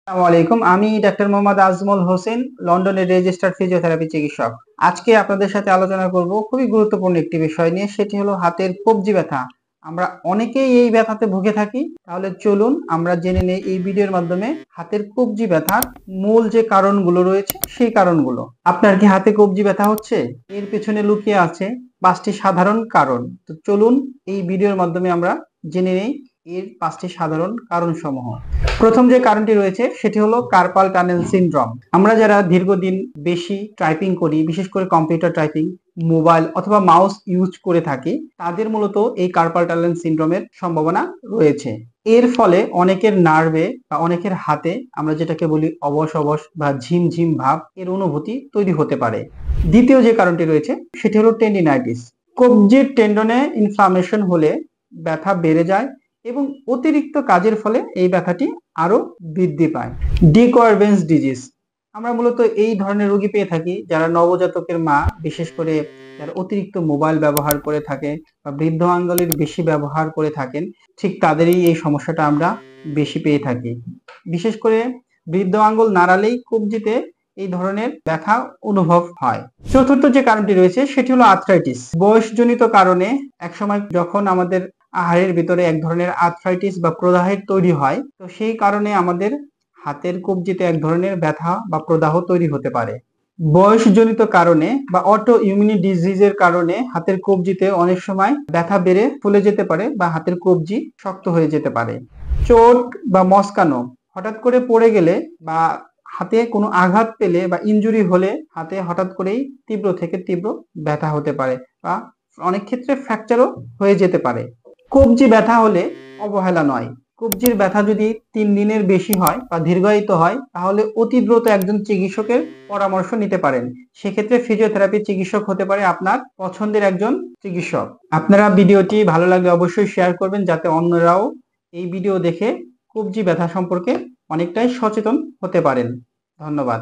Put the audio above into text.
আসসালামু আলাইকুম। আমি ডাক্তার মোহাম্মদ আজমল হোসেন, লন্ডনের রেজিস্টার্ড ফিজিওথেরাপি চিকিৎসক। আজকে আপনাদের সাথে আলোচনা করব খুবই গুরুত্বপূর্ণ একটি বিষয় নিয়ে, সেটি হলো হাতের কবজি ব্যথা। আমরা অনেকেই এই ব্যথাতে ভুগে থাকি। তাহলে চলুন আমরা জেনে নেই এই ভিডিওর মাধ্যমে হাতের কবজি ব্যথার মূল যে কারণগুলো রয়েছে সেই কারণগুলো। আপনার কি হাতে কবজি ব্যথা হচ্ছে? এর পেছনে লুকিয়ে আছে 5টি সাধারণ কারণ। তো চলুন এই ভিডিওর মাধ্যমে আমরা জেনে নেই এর 5টি সাধারণ কারণসমূহ। প্রথম যে কারণটি রয়েছে সেটি হলো কার্পাল টানেল সিনড্রোম। আমরা যারা দীর্ঘদিন বেশি টাইপিং করি, বিশেষ করে কম্পিউটার টাইপিং, মোবাইল অথবা মাউস ইউজ করে থাকি, তাদের মূলত এই কার্পাল টানেল সিনড্রোমের সম্ভাবনা রয়েছে। এর ফলে অনেকের নার্ভে বা অনেকের হাতে আমরা যেটাকে বলি অবশ অবশ বা ঝিমঝিম ভাব এর অনুভূতি তৈরি হতে পারে। দ্বিতীয় যে কারণটি রয়েছে সেটি হলো টেন্ডিনাইটিস। কবজির টেন্ডনে ইনফ্লামেশন হলে ব্যথা বেড়ে যায় এবং অতিরিক্ত কাজের ফলে এই ব্যথাটি আরো বৃদ্ধি পায়। ডিকোয়ারভেন্স ডিজিজ, আমরা মূলত এই ধরনের রোগী পেয়ে থাকি যারা নবজাতকের মা, বিশেষ করে যারা অতিরিক্ত মোবাইল ব্যবহার করে থাকে বা বৃদ্ধ আঙ্গুলের বেশি ব্যবহার করে থাকেন, ঠিক তাদেরই এই সমস্যাটা আমরা বেশি পেয়ে থাকি। বিশেষ করে বৃদ্ধ আঙ্গুল নাড়ালেই কবজিতে এই ধরনের ব্যথা অনুভব হয়। চতুর্থ যে কারণটি রয়েছে সেটি হলো আর্থ্রাইটিস। বয়সজনিত কারণে একসময় যখন আমাদের হাড়ের ভিতরে এক ধরনের আর্থ্রাইটিস বা প্রদাহের তৈরি হয়, তো সেই কারণে আমাদের হাতের কবজিতে এক ধরনের ব্যথা বা প্রদাহ তৈরি হতে পারে। বয়সজনিত কারণে বা অটো ইমিউনি ডিজিজের কারণে হাতের কবজিতে অনেক সময় ব্যথা বেড়ে ফুলে যেতে পারে বা হাতের কবজি শক্ত হয়ে যেতে পারে। চোট বা মচকানো, হঠাৎ করে পড়ে গেলে বা হাতে কোনো আঘাত পেলে বা ইনজুরি হলে হাতে হঠাৎ করেই তীব্র থেকে তীব্র ব্যথা হতে পারে বা অনেক ক্ষেত্রে ফ্র্যাকচারও হয়ে যেতে পারে। কবজি ব্যথা হলে অবহেলা নয়। কবজির ব্যথা যদি 3 দিনের বেশি হয় বা দীর্ঘায়িত হয়, তাহলে অতি দ্রুত একজন চিকিৎসকের পরামর্শ নিতে পারেন। সেক্ষেত্রে ফিজিওথেরাপি চিকিৎসক হতে পারে আপনার পছন্দের একজন চিকিৎসক। আপনারা ভিডিওটি ভালো লাগলে অবশ্যই শেয়ার করবেন, যাতে অন্যরাও এই ভিডিও দেখে কবজি ব্যথা সম্পর্কে অনেকটাই সচেতন হতে পারেন। ধন্যবাদ।